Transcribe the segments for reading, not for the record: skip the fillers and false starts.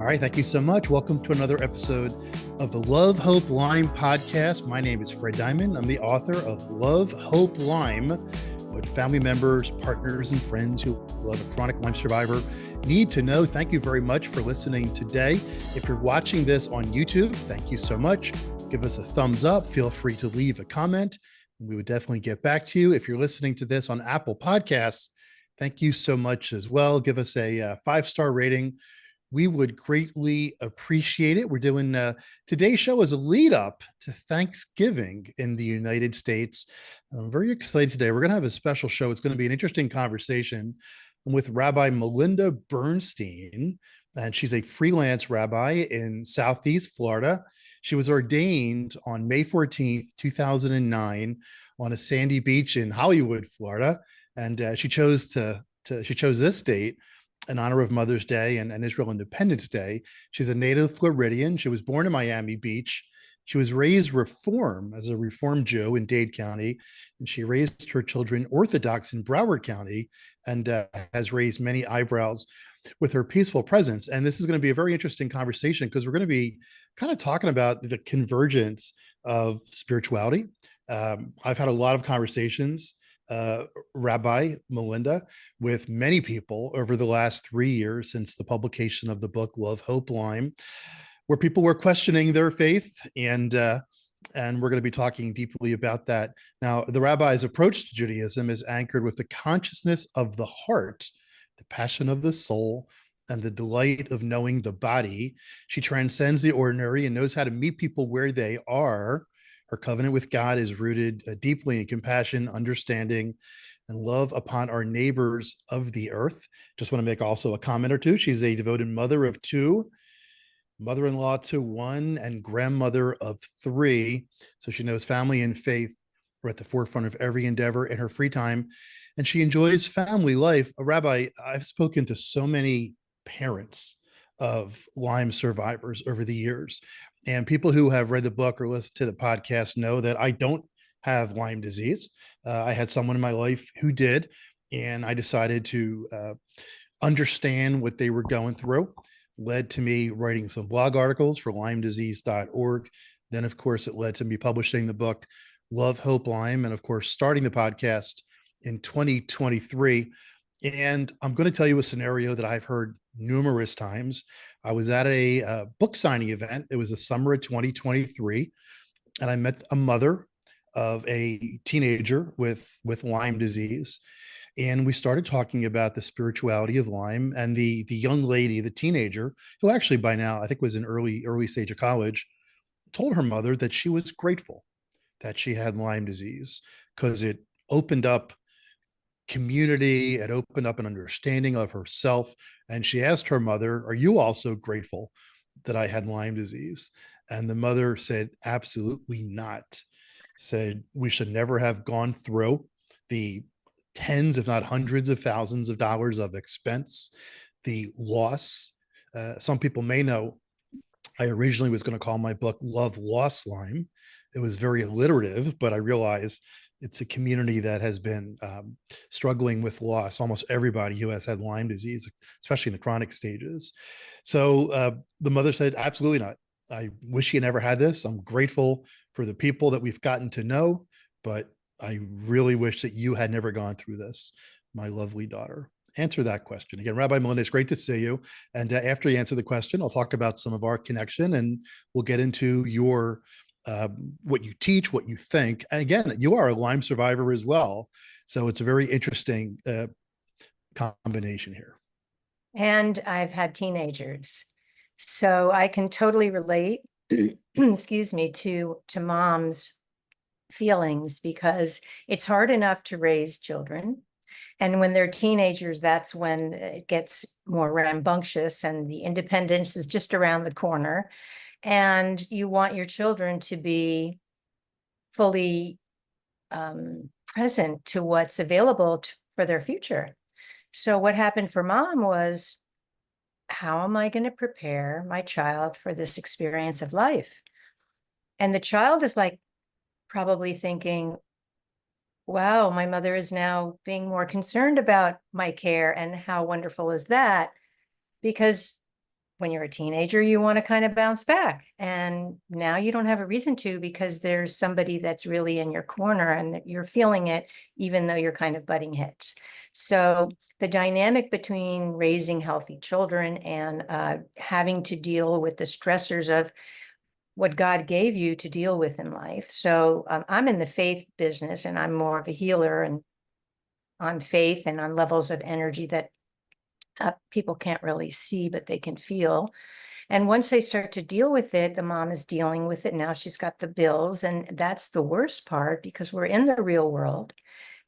All right, thank you so much. Welcome to another episode of the Love, Hope, Lyme podcast. My name is Fred Diamond. I'm the author of Love, Hope, Lyme, what family members, partners, and friends who love a chronic Lyme survivor need to know. Thank you very much for listening today. If you're watching this on YouTube, thank you so much. Give us a thumbs up. Feel free to leave a comment. We would definitely get back to you. If you're listening to this on Apple Podcasts, thank you so much as well. Give us a 5-star rating. We would greatly appreciate it. We're doing today's show as a lead up to Thanksgiving in the United States. I'm very excited today. We're going to have a special show. It's going to be an interesting conversation with Rabbi Melinda Bernstein, and she's a freelance rabbi in Southeast Florida. She was ordained on May 14th, 2009 on a sandy beach in Hollywood, Florida. And she chose this date in honor of Mother's Day and Israel Independence Day. She's a native Floridian. She was born in Miami Beach. She was raised Reform as a Reform Jew in Dade County, and she raised her children Orthodox in Broward County, and has raised many eyebrows with her peaceful presence. And this is going to be a very interesting conversation because we're going to be kind of talking about the convergence of spirituality. I've had a lot of conversations, Rabbi Melinda, with many people over the last 3 years since the publication of the book Love, Hope, Lyme, where people were questioning their faith, and we're going to be talking deeply about that. Now, the rabbi's approach to Judaism is anchored with the consciousness of the heart, the passion of the soul, and the delight of knowing the body. She transcends the ordinary and knows how to meet people where they are. Her covenant with God is rooted deeply in compassion, understanding, and love upon our neighbors of the earth. Just want to make also a comment or two. She's a devoted mother of 2, mother-in-law to 1, and grandmother of 3. So she knows family and faith are at the forefront of every endeavor in her free time, and she enjoys family life. Rabbi, I've spoken to so many parents of Lyme survivors over the years, and people who have read the book or listened to the podcast know that I don't have Lyme disease. I had someone in my life who did, and I decided to understand what they were going through. Led to me writing some blog articles for LymeDisease.org. Then, of course, it led to me publishing the book Love, Hope, Lyme, and of course, starting the podcast in 2023. And I'm going to tell you a scenario that I've heard numerous times. I was at a book signing event. It was the summer of 2023, and I met a mother of a teenager with Lyme disease. And we started talking about the spirituality of Lyme, and the young lady, the teenager, who actually by now I think was in early stage of college, told her mother that she was grateful that she had Lyme disease because it opened up community, it opened up an understanding of herself. And she asked her mother, "Are you also grateful that I had Lyme disease?" And the mother said, "Absolutely not." Said, "We should never have gone through the tens, if not hundreds of thousands of dollars of expense, the loss." Some people may know I originally was going to call my book Love, Loss, Lyme. It was very alliterative, but I realized it's a community that has been struggling with loss. Almost everybody who has had Lyme disease, especially in the chronic stages. So the mother said, "Absolutely not. I wish you never had this. I'm grateful for the people that we've gotten to know, but I really wish that you had never gone through this, my lovely daughter." Answer that question. Again, Rabbi Melinda, it's great to see you. And after you answer the question, I'll talk about some of our connection, and we'll get into your what you teach, what you think. And again, you are a Lyme survivor as well. So it's a very interesting combination here. And I've had teenagers. So I can totally relate, excuse me, to mom's feelings, because it's hard enough to raise children. And when they're teenagers, that's when it gets more rambunctious and the independence is just around the corner. And you want your children to be fully present to what's available for their future. So what happened for mom was, how am I going to prepare my child for this experience of life? And the child is like probably thinking, wow, my mother is now being more concerned about my care, and how wonderful is that? Because when you're a teenager, you want to kind of bounce back. And now you don't have a reason to, because there's somebody that's really in your corner and that you're feeling it, even though you're kind of butting heads. So the dynamic between raising healthy children and having to deal with the stressors of what God gave you to deal with in life. So I'm in the faith business, and I'm more of a healer and on faith and on levels of energy that people can't really see, but they can feel. And once they start to deal with it, the mom is dealing with it. Now she's got the bills, and that's the worst part, because we're in the real world,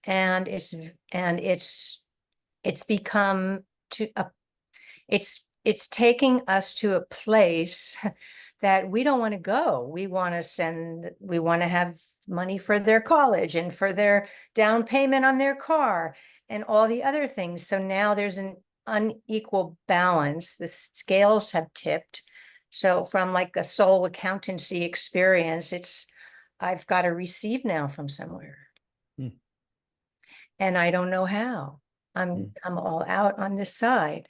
and it's become to a it's taking us to a place that we don't want to go. We want to have money for their college and for their down payment on their car and all the other things. So now there's an unequal balance. The scales have tipped. So from like a soul accountancy experience, I've got to receive now from somewhere. Hmm. And I don't know how. I'm all out on this side.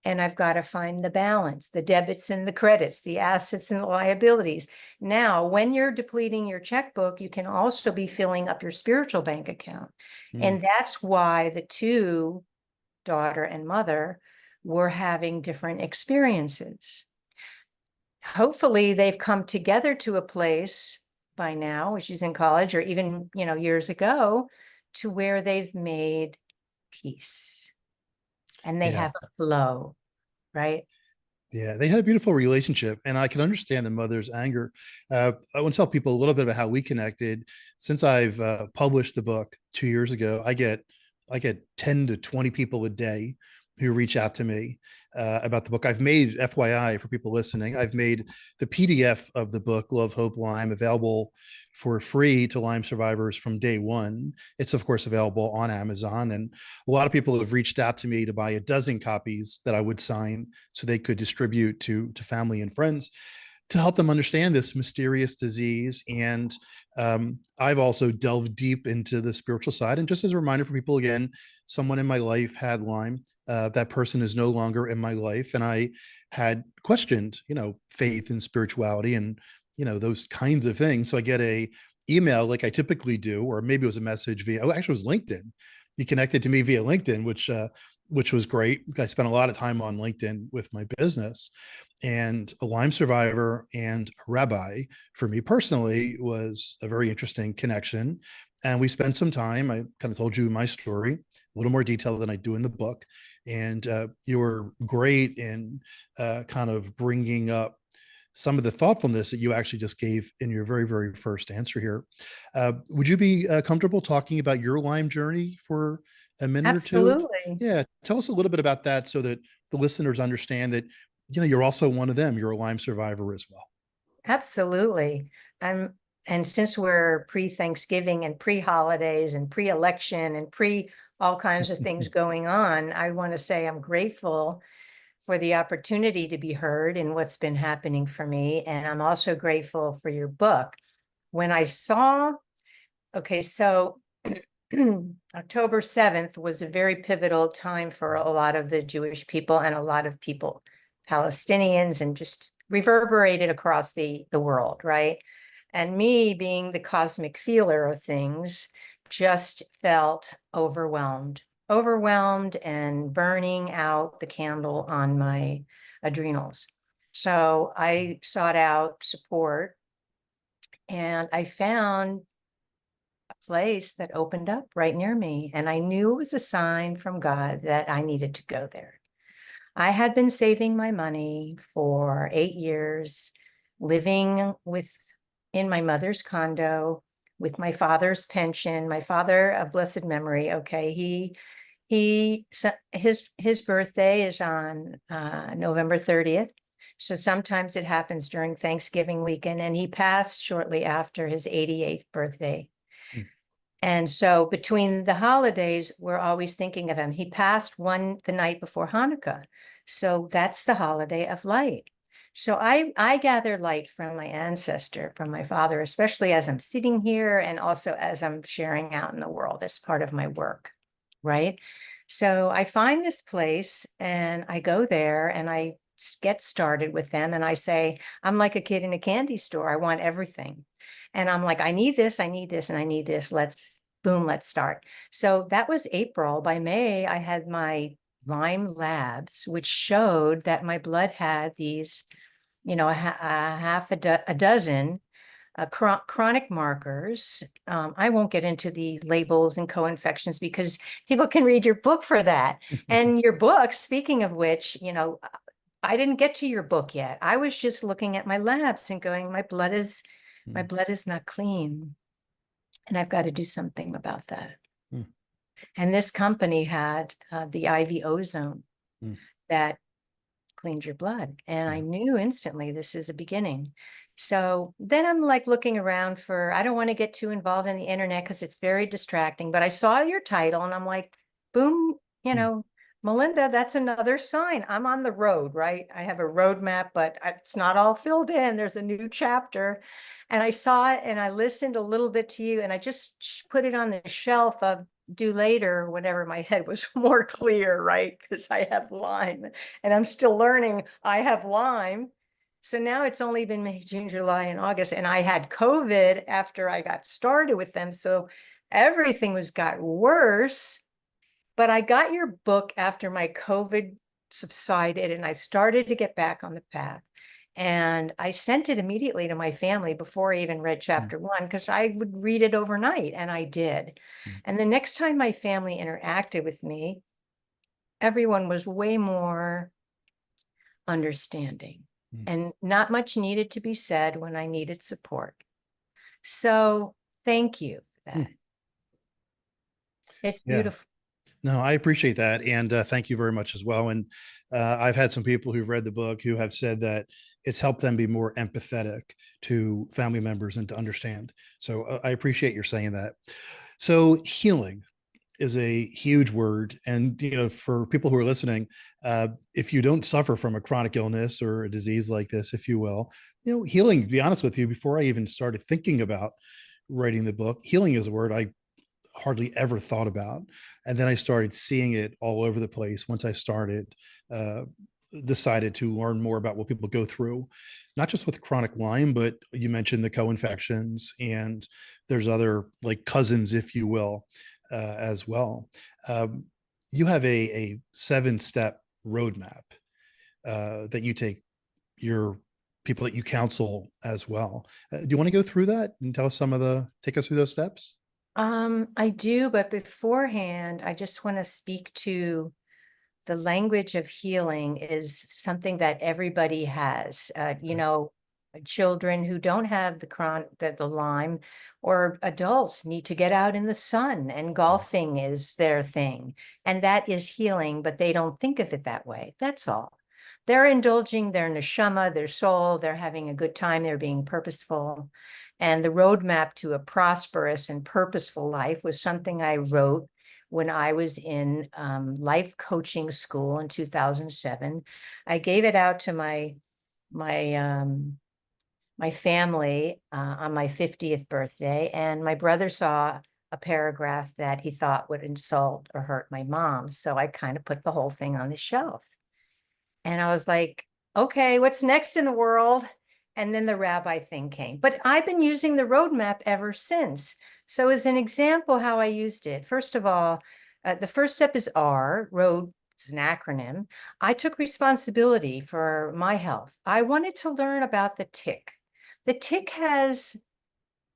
And I've got to find the balance, the debits and the credits, the assets and the liabilities. Now, when you're depleting your checkbook, you can also be filling up your spiritual bank account. And that's why the two, daughter and mother, were having different experiences. Hopefully they've come together to a place by now, which is in college, or even, years ago, to where they've made peace and they have a flow, right? Yeah, they had a beautiful relationship, and I can understand the mother's anger. I want to tell people a little bit about how we connected. Since I've published the book 2 years ago, I get 10 to 20 people a day who reach out to me about the book. I've made, FYI, for people listening, I've made the PDF of the book, Love, Hope, Lyme, available for free to Lyme survivors from day one. It's, of course, available on Amazon. And a lot of people have reached out to me to buy a dozen copies that I would sign so they could distribute to family and friends to help them understand this mysterious disease. And I've also delved deep into the spiritual side. And just as a reminder for people, again, someone in my life had Lyme. That person is no longer in my life. And I had questioned, faith and spirituality and, those kinds of things. So I get a email like I typically do, or maybe it was a message actually it was LinkedIn. He connected to me via LinkedIn, which was great. I spent a lot of time on LinkedIn with my business. And a Lyme survivor and a rabbi, for me personally, was a very interesting connection. And we spent some time. I kind of told you my story, a little more detail than I do in the book. And you were great in kind of bringing up some of the thoughtfulness that you actually just gave in your very, very first answer here. Would you be comfortable talking about your Lyme journey for a minute or two? Absolutely. Yeah, tell us a little bit about that so that the listeners understand that you're also one of them. You're a Lyme survivor as well. Absolutely. And since we're pre-Thanksgiving and pre-holidays and pre-election and pre all kinds of things going on, I want to say I'm grateful for the opportunity to be heard in what's been happening for me. And I'm also grateful for your book. When I saw, okay, so October 7th was a very pivotal time for a lot of the Jewish people and a lot of people, Palestinians, and just reverberated across the world, right? And me, being the cosmic feeler of things, just felt overwhelmed and burning out the candle on my adrenals. So I sought out support, and I found a place that opened up right near me. And I knew it was a sign from God that I needed to go there. I had been saving my money for 8 years, living in my mother's condo with my father's pension. My father of blessed memory. Okay. His birthday is on November 30th. So sometimes it happens during Thanksgiving weekend, and he passed shortly after his 88th birthday. And so between the holidays, we're always thinking of him. He passed the night before Hanukkah. So that's the holiday of light. So I gather light from my ancestor, from my father, especially as I'm sitting here and also as I'm sharing out in the world. That's part of my work, right? So I find this place and I go there and I get started with them. And I say, I'm like a kid in a candy store. I want everything. And I'm like, I need this, I need this, and I need this. Let's start. So that was April. By May, I had my Lyme labs, which showed that my blood had these, a dozen chronic markers. I won't get into the labels and co-infections because people can read your book for that. And your book, speaking of which, I didn't get to your book yet. I was just looking at my labs and going, my blood is not clean. And I've got to do something about that. Mm. And this company had the IV ozone Mm. that cleaned your blood. And I knew instantly this is a beginning. So then I'm like looking around I don't want to get too involved in the internet because it's very distracting, but I saw your title and I'm like, boom, Melinda, that's another sign. I'm on the road, right? I have a roadmap, but it's not all filled in. There's a new chapter. And I saw it and I listened a little bit to you and I just put it on the shelf of do later whenever my head was more clear, right? Because I have Lyme and I'm still learning I have Lyme. So now it's only been May, June, July, and August. And I had COVID after I got started with them. So everything got worse. But I got your book after my COVID subsided and I started to get back on the path. And I sent it immediately to my family before I even read chapter 1, because I would read it overnight, and I did. And the next time my family interacted with me, everyone was way more understanding and not much needed to be said when I needed support. So thank you for that. It's beautiful. No, I appreciate that. And thank you very much as well. And I've had some people who've read the book who have said that it's helped them be more empathetic to family members and to understand. So I appreciate your saying that. So healing is a huge word. And, for people who are listening, if you don't suffer from a chronic illness or a disease like this, if you will, healing, to be honest with you, before I even started thinking about writing the book, healing is a word I hardly ever thought about. And then I started seeing it all over the place once I decided to learn more about what people go through, not just with chronic Lyme, but you mentioned the co-infections, and there's other like cousins, if you will, as well. You have a 7-step roadmap that you take your people that you counsel as well. Do you want to go through that and take us through those steps? I do, but beforehand, I just want to speak to the language of healing is something that everybody has. Children who don't have the Lyme, or adults need to get out in the sun, and golfing is their thing. And that is healing, but they don't think of it that way. That's all. They're indulging their neshama, their soul. They're having a good time. They're being purposeful. And the roadmap to a prosperous and purposeful life was something I wrote when I was in life coaching school in 2007. I gave it out to my family on my 50th birthday, and my brother saw a paragraph that he thought would insult or hurt my mom. So I kind of put the whole thing on the shelf. And I was like, okay, what's next in the world? And then the rabbi thing came. But I've been using the roadmap ever since. So as an example, how I used it, first of all, the first step is R, road is an acronym. I took responsibility for my health. I wanted to learn about the tick. The tick has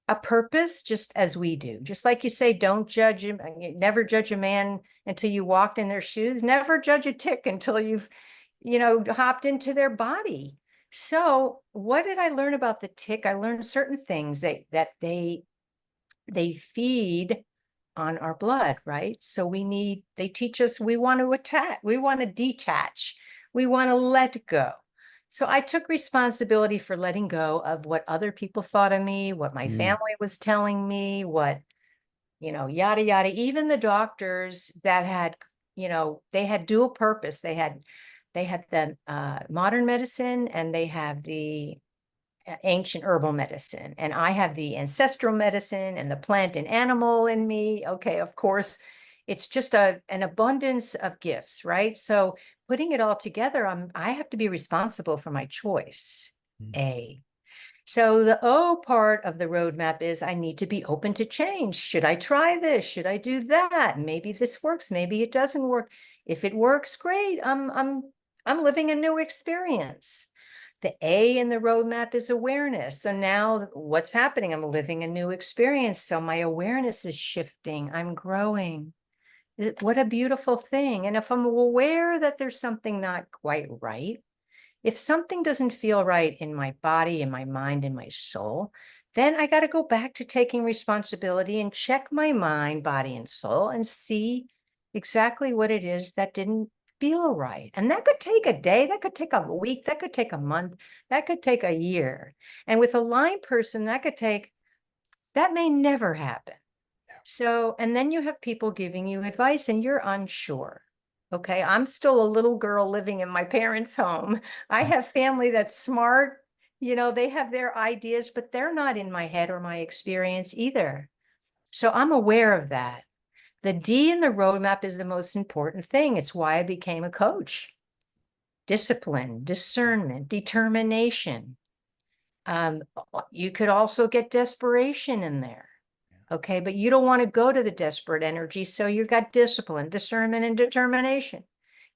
a purpose, just as we do. Just like you say, don't judge him, never judge a man until you walked in their shoes. Never judge a tick until you've hopped into their body. So what did I learn about the tick? I learned certain things that they feed on our blood, right? So they teach us we want to attack, we want to detach, we want to let go. So I took responsibility for letting go of what other people thought of me, what my family was telling me, what, yada, yada. Even the doctors that had, they had dual purpose. They had the modern medicine, and they have the ancient herbal medicine. And I have the ancestral medicine and the plant and animal in me. Okay, of course, it's just an abundance of gifts, right? So putting it all together, I have to be responsible for my choice. A. So the O part of the roadmap is I need to be open to change. Should I try this? Should I do that? Maybe this works. Maybe it doesn't work. If it works, great. I'm living a new experience. The A in the roadmap is awareness. So now what's happening? I'm living a new experience. So my awareness is shifting. I'm growing. What a beautiful thing. And if I'm aware that there's something not quite right, if something doesn't feel right in my body, in my mind, in my soul, then I got to go back to taking responsibility and check my mind, body, and soul and see exactly what it is that didn't feel right. And that could take a day, that could take a week, that could take a month, that could take a year. And with a Lyme person, that may never happen. So, and then you have people giving you advice and you're unsure. Okay, I'm still a little girl living in my parents' home. I have family that's smart, they have their ideas, but they're not in my head or my experience either. So I'm aware of that. The D in the roadmap is the most important thing. It's why I became a coach. Discipline, discernment, determination. You could also get desperation in there. Okay, but you don't want to go to the desperate energy. So you've got discipline, discernment, and determination.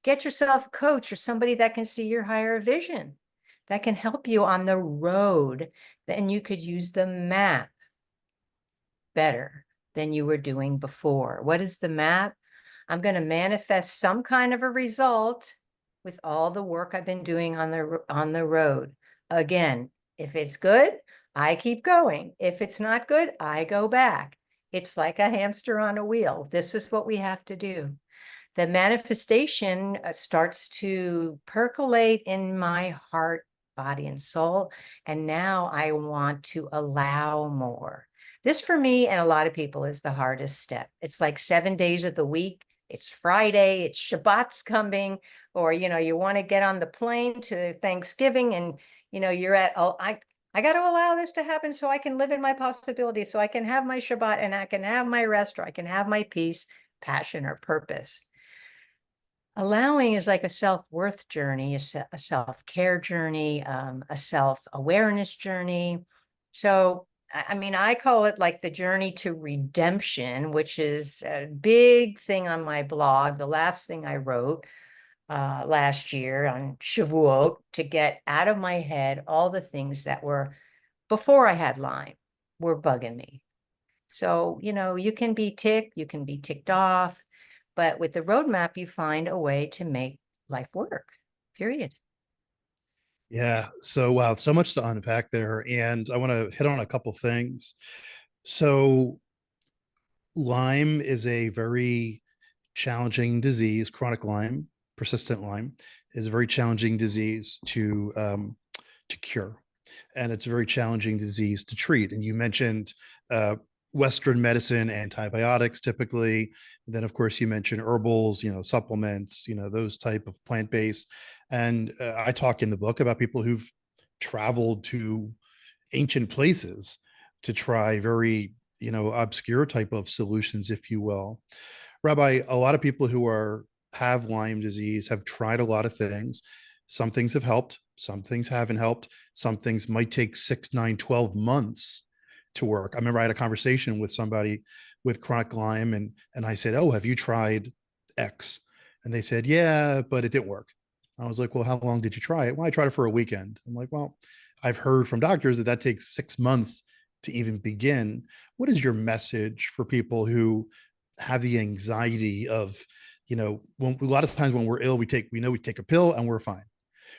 Get yourself a coach or somebody that can see your higher vision, that can help you on the road. Then you could use the map better than you were doing before. What is the map? I'm going to manifest some kind of a result with all the work I've been doing on the road. Again, if it's good, I keep going. If it's not good, I go back. It's like a hamster on a wheel. This is what we have to do. The manifestation starts to percolate in my heart, body, and soul. And now I want to allow more. This for me and a lot of people is the hardest step. It's like 7 days of the week. It's Friday, it's Shabbat's coming, or, you want to get on the plane to Thanksgiving and, you're I got to allow this to happen so I can live in my possibility, so I can have my Shabbat and I can have my rest, or I can have my peace, passion, or purpose. Allowing is like a self-worth journey, a self-care journey, a self-awareness journey. So, I call it like the journey to redemption, which is a big thing on my blog. The last thing I wrote last year on Shavuot, to get out of my head all the things that were, before I had Lyme, were bugging me. So, you can be ticked, you can be ticked off, but with the roadmap, you find a way to make life work, period. Yeah. So, wow, so much to unpack there. And I want to hit on a couple things. So, Lyme is a very challenging disease. Chronic Lyme, persistent Lyme, is a very challenging disease to cure, and it's a very challenging disease to treat. And you mentioned Western medicine, antibiotics, typically. And then, of course, you mentioned herbals, supplements, those type of plant-based. And I talk in the book about people who've traveled to ancient places to try very obscure type of solutions, if you will. Rabbi, a lot of people who have Lyme disease have tried a lot of things. Some things have helped, some things haven't helped, some things might take 6, 9, 12 months to work. I remember I had a conversation with somebody with chronic Lyme, and I said, "Oh, have you tried X?" And they said, "Yeah, but it didn't work." I was like, "Well, how long did you try it?" "Well, I tried it for a weekend." I'm like, "Well, I've heard from doctors that takes 6 months to even begin." What is your message for people who have the anxiety of, when a lot of times when we're ill, we take a pill and we're fine,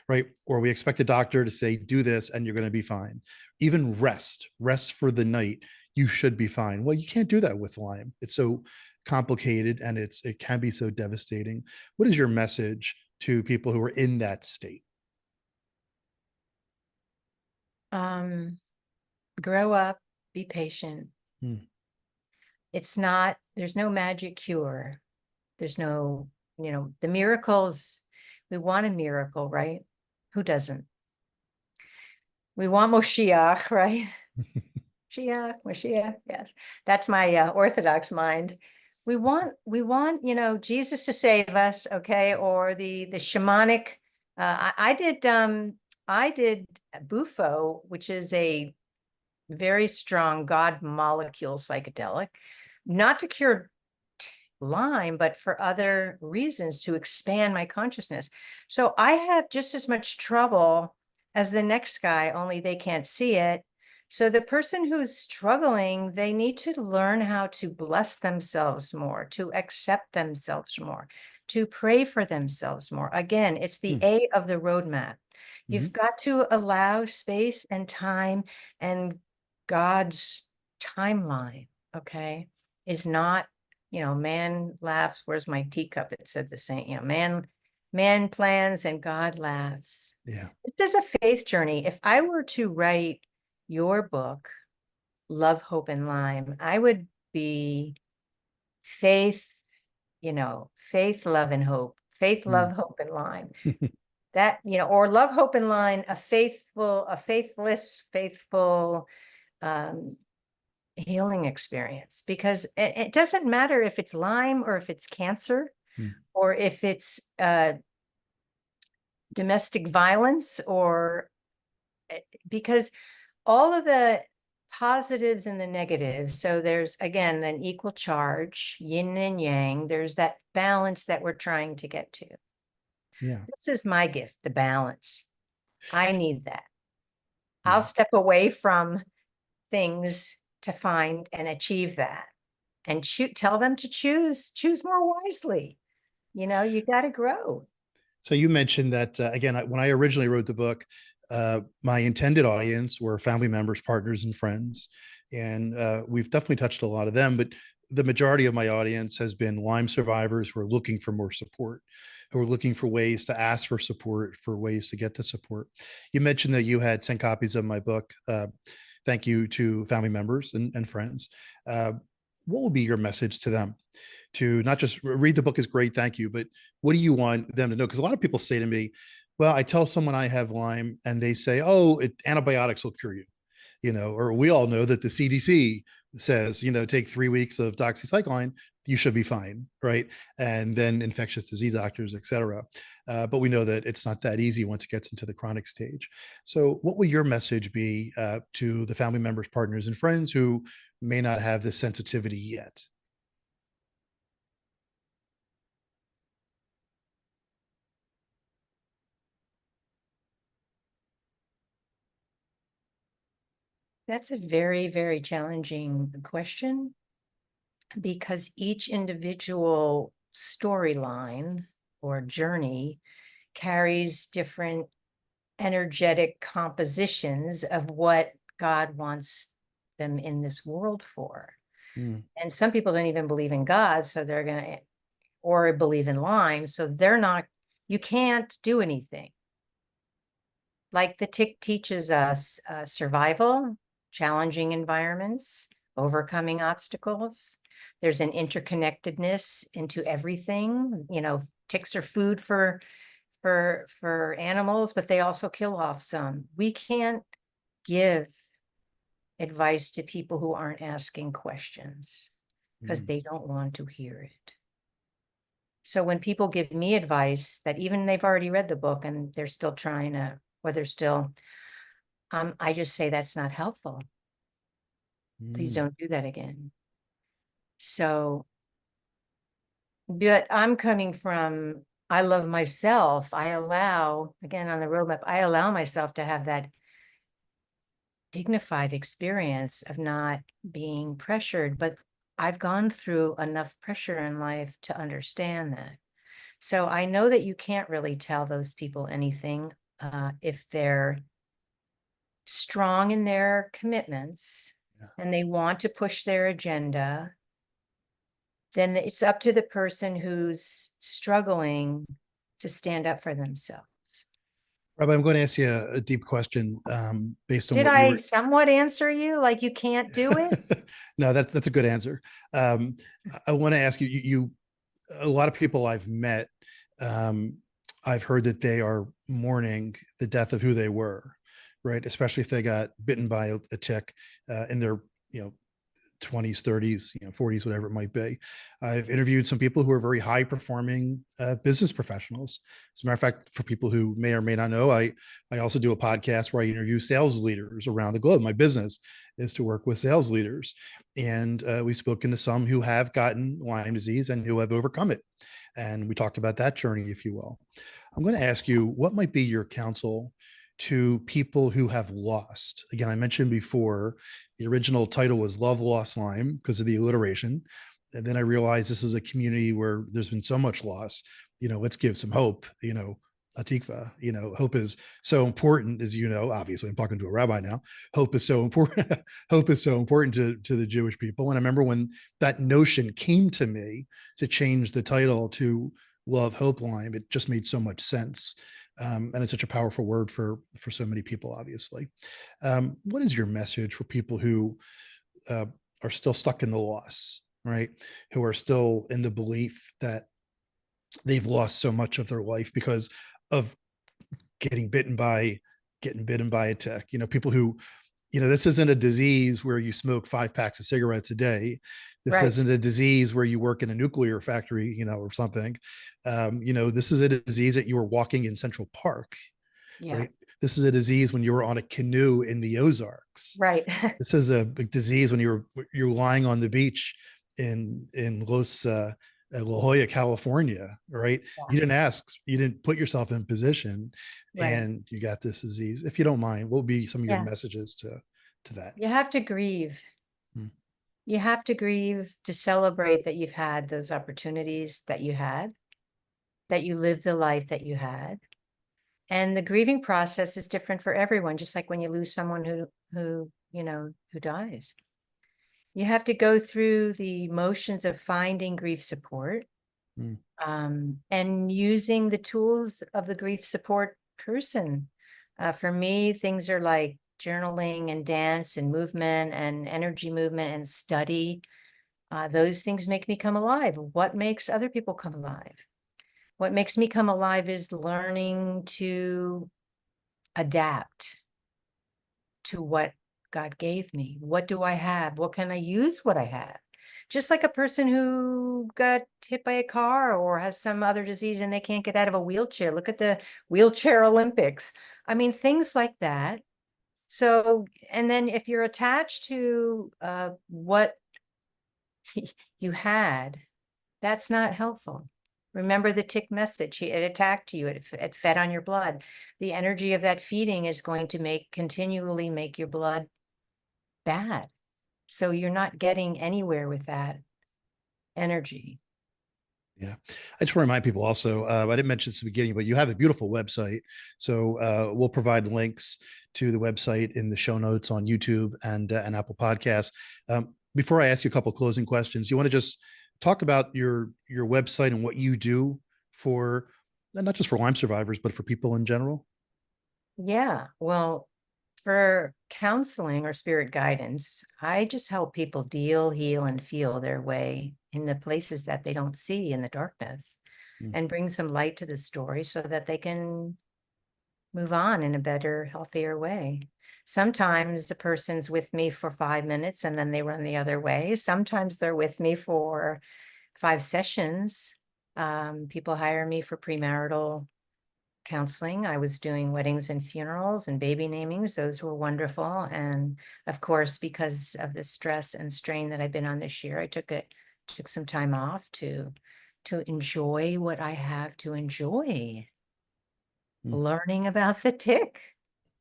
right? Or we expect a doctor to say, do this and you're going to be fine. Even rest for the night, you should be fine. Well, you can't do that with Lyme. It's so complicated and it can be so devastating. What is your message to people who are in that state? Grow up, be patient. Hmm. There's no magic cure. There's no, the miracles. We want a miracle, right? Who doesn't? We want Moshiach, right? Mashiach, yes. That's my Orthodox mind. we want, Jesus to save us, okay? Or the shamanic. I did Bufo, which is a very strong God molecule psychedelic, not to cure Lyme, but for other reasons to expand my consciousness. So I have just as much trouble as the next guy, only they can't see it. So the person who's struggling, they need to learn how to bless themselves more, to accept themselves more, to pray for themselves more. Again, it's the A of the roadmap. You've got to allow space and time, and God's timeline, okay, is not, man laughs, where's my teacup? It said the same, man plans and God laughs. Yeah. This is a faith journey. If I were to write your book, Love, Hope, and Lyme, I would be faith, faith, love, and hope. Faith, love, hope, and Lyme. That, or love, hope, and Lyme, a faithless, faithful healing experience, because it doesn't matter if it's Lyme or if it's cancer or if it's domestic violence, or because all of the positives and the negatives. So there's, again, an equal charge, yin and yang. There's that balance that we're trying to get to. Yeah. This is my gift, the balance. I need that. Yeah. I'll step away from things to find and achieve that, and tell them to choose more wisely. You got to grow. So you mentioned that, again, when I originally wrote the book, my intended audience were family members, partners, and friends. And we've definitely touched a lot of them, but the majority of my audience has been Lyme survivors who are looking for more support, who are looking for ways to ask for support, for ways to get the support. You mentioned that you had sent copies of my book. Thank you to family members and friends. What will be your message to them? To not just read the book is great, thank you, but what do you want them to know? Because a lot of people say to me, well, I tell someone I have Lyme and they say, oh, antibiotics will cure you, or we all know that the CDC says, take 3 weeks of doxycycline, you should be fine, right? And then infectious disease doctors, et cetera. But we know that it's not that easy once it gets into the chronic stage. So what would your message be to the family members, partners, and friends who may not have this sensitivity yet? That's a very, very challenging question, because each individual storyline or journey carries different energetic compositions of what God wants them in this world for. And some people don't even believe in God, so they're going to, or believe in Lyme, so they're not, you can't do anything. Like the tick teaches us survival, challenging environments, overcoming obstacles. There's an interconnectedness into everything. Ticks are food for animals, but they also kill off some. We can't give advice to people who aren't asking questions because they don't want to hear it. So when people give me advice that even they've already read the book and they're still trying to, or they're still, I just say that's not helpful. Please don't do that again. So, but I'm coming from, I love myself. I allow, again, on the roadmap, I allow myself to have that dignified experience of not being pressured, but I've gone through enough pressure in life to understand that. So I know that you can't really tell those people anything if they're strong in their commitments and they want to push their agenda. Then it's up to the person who's struggling to stand up for themselves. Rabbi, I'm going to ask you a deep question based on Did what you I were. somewhat answer you? Like you can't do it? No, that's a good answer. I want to ask you, a lot of people I've met, I've heard that they are mourning the death of who they were, right? Especially if they got bitten by a tick in their, 20s, 30s, 40s, whatever it might be. I've interviewed some people who are very high performing business professionals. As a matter of fact, for people who may or may not know, I also do a podcast where I interview sales leaders around the globe. My business is to work with sales leaders. And we've spoken to some who have gotten Lyme disease and who have overcome it. And we talked about that journey, if you will. I'm going to ask you, what might be your counsel to people who have lost? Again, I mentioned before, the original title was Love Lost Lyme because of the alliteration. And then I realized this is a community where there's been so much loss. Let's give some hope, Atikva, hope is so important, as obviously I'm talking to a rabbi now. Hope is so important. Hope is so important to the Jewish people. And I remember when that notion came to me to change the title to Love, Hope, Lyme, it just made so much sense. And it's such a powerful word for so many people, obviously. What is your message for people who are still stuck in the loss, right? Who are still in the belief that they've lost so much of their life because of getting bitten by a tick. People who, this isn't a disease where you smoke 5 packs of cigarettes a day. This Right. isn't a disease where you work in a nuclear factory, or something. This is a disease that you were walking in Central Park, Yeah. right? This is a disease when you were on a canoe in the Ozarks. Right. This is a big disease when you're lying on the beach in La Jolla, California, right? Yeah. You didn't put yourself in position, Right. and you got this disease. If you don't mind, what would be some of your Yeah. messages to that? You have to grieve. Hmm. You have to grieve to celebrate that you've had those opportunities that you had, that you lived the life that you had. And the grieving process is different for everyone, just like when you lose someone who dies. You have to go through the motions of finding grief support, Hmm. and using the tools of the grief support person. For me, things are like journaling and dance and movement and energy movement and study. Those things make me come alive. What makes other people come alive? What makes me come alive is learning to adapt to what God gave me. What do I have? What can I use what I have? Just like a person who got hit by a car or has some other disease and they can't get out of a wheelchair. Look at the wheelchair Olympics. I mean, things like that. So, and then if you're attached to what you had, that's not helpful. Remember the tick message. It attacked you. It fed on your blood. The energy of that feeding is going to continually make your blood bad. So you're not getting anywhere with that energy. Yeah. I just want to remind people also, I didn't mention this at the beginning, but you have a beautiful website. So we'll provide links to the website in the show notes on YouTube and Apple Podcasts. Before I ask you a couple of closing questions, you want to just talk about your website and what you do for, not just for Lyme survivors, but for people in general? Yeah. Well, for counseling or spirit guidance, I just help people deal, heal, and feel their way in the places that they don't see in the darkness Mm. and bring some light to the story so that they can move on in a better, healthier way. Sometimes a person's with me for 5 minutes and then they run the other way. Sometimes they're with me for 5 sessions. People hire me for premarital counseling. I was doing weddings and funerals and baby namings. Those were wonderful. And of course, because of the stress and strain that I've been on this year, I took some time off to enjoy what I have to enjoy. Mm. Learning about the tick.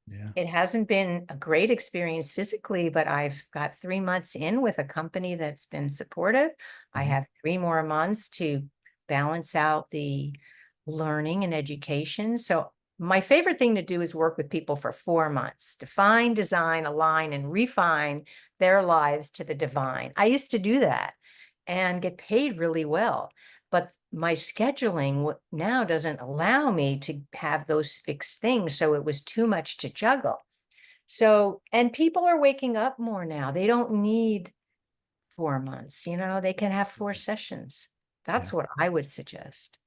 Yeah. It hasn't been a great experience physically, but I've got 3 months in with a company that's been supportive. I Mhm. have 3 more months to balance out the learning and education. So my favorite thing to do is work with people for 4 months, define, design, align, and refine their lives to the divine. I used to do that and get paid really well, but my scheduling now doesn't allow me to have those fixed things. So it was too much to juggle. So, and people are waking up more now. They don't need 4 months, they can have 4 sessions. Yeah. That's what I would suggest.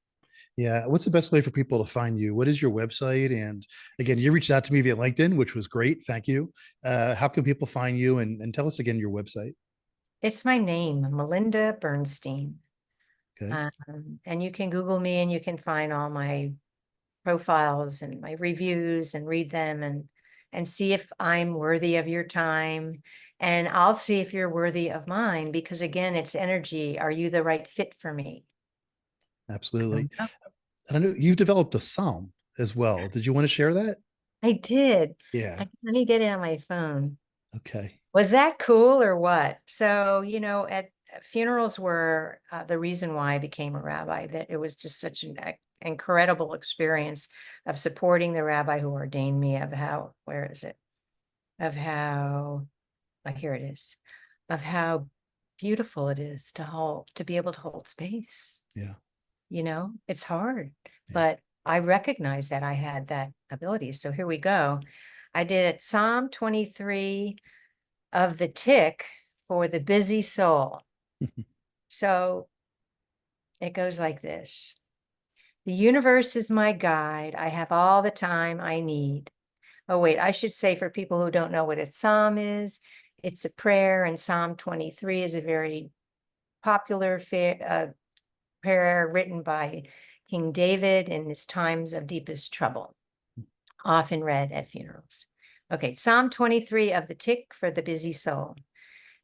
Yeah. What's the best way for people to find you? What is your website? And again, you reached out to me via LinkedIn, which was great. Thank you. How can people find you? And tell us again your website. It's my name, Melinda Bernstein. Okay. And you can Google me and you can find all my profiles and my reviews and read them and see if I'm worthy of your time. And I'll see if you're worthy of mine, because again, it's energy. Are you the right fit for me? Absolutely. And I know you've developed a psalm as well. Did you want to share that? I did. Yeah. Let me get it on my phone. Okay. Was that cool or what? So, at funerals were the reason why I became a rabbi, that it was just such an incredible experience of supporting the rabbi who ordained me, of how, where is it? Of how, here it is, of how beautiful it is to be able to hold space. Yeah. It's hard, Yeah. but I recognize that I had that ability. So here we go. I did it, Psalm 23 of the tick for the busy soul. So it goes like this. The universe is my guide. I have all the time I need. Oh, wait, I should say, for people who don't know what a psalm is, it's a prayer, and Psalm 23 is a very popular prayer written by King David in his times of deepest trouble, often read at funerals. Okay, Psalm 23 of the tick for the busy soul.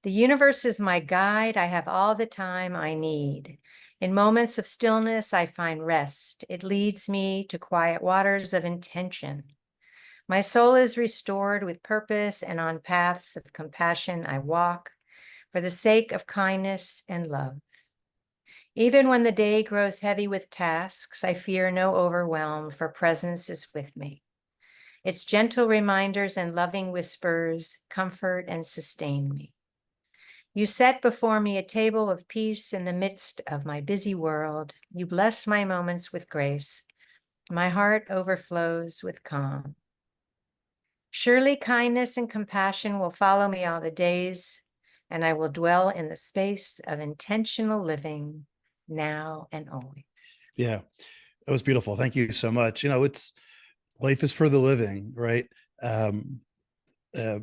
The universe is my guide. I have all the time I need. In moments of stillness, I find rest. It leads me to quiet waters of intention. My soul is restored with purpose, and on paths of compassion I walk for the sake of kindness and love. Even when the day grows heavy with tasks, I fear no overwhelm, for presence is with me. Its gentle reminders and loving whispers comfort and sustain me. You set before me a table of peace in the midst of my busy world. You bless my moments with grace. My heart overflows with calm. Surely kindness and compassion will follow me all the days, and I will dwell in the space of intentional living now and always. Yeah. It was beautiful. Thank you so much. It's life is for the living, right? Um, uh,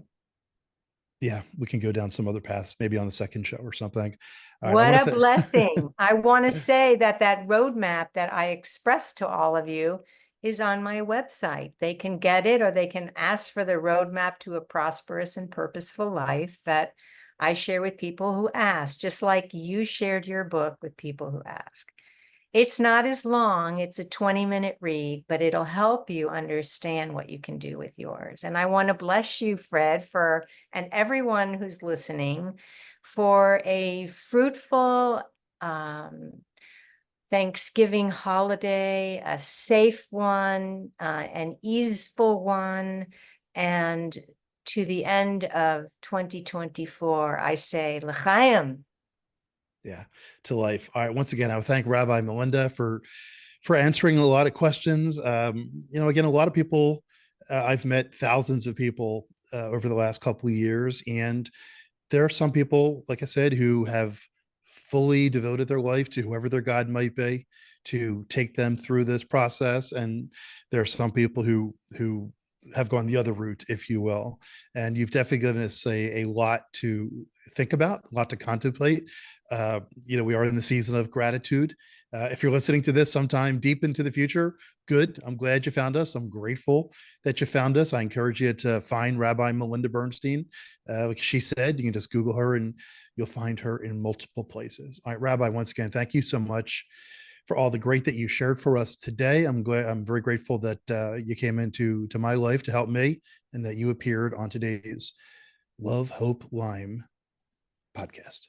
yeah, we can go down some other paths, maybe on the second show or something. All right. I What want a to blessing. I want to say that roadmap that I expressed to all of you is on my website. They can get it, or they can ask for the roadmap to a prosperous and purposeful life that I share with people who ask, just like you shared your book with people who ask. It's not as long, it's a 20-minute read, but it'll help you understand what you can do with yours. And I want to bless you, Fred, and everyone who's listening, for a fruitful Thanksgiving holiday, a safe one, an easeful one. And to the end of 2024, I say, L'chaim. Yeah, to life. All right. Once again, I would thank Rabbi Melinda for answering a lot of questions. Again, a lot of people, I've met thousands of people over the last couple of years, and there are some people, like I said, who have fully devoted their life to whoever their God might be to take them through this process. And there are some people who have gone the other route, if you will. And you've definitely given us a lot to think about, a lot to contemplate. We are in the season of gratitude. If you're listening to this sometime deep into the future, good. I'm glad you found us. I'm grateful that you found us. I encourage you to find Rabbi Melinda Bernstein. Like she said, you can just Google her and you'll find her in multiple places. All right, Rabbi, once again, thank you so much for all the great that you shared for us today. I'm very grateful that you came into my life to help me, and that you appeared on today's Love, Hope, Lyme podcast.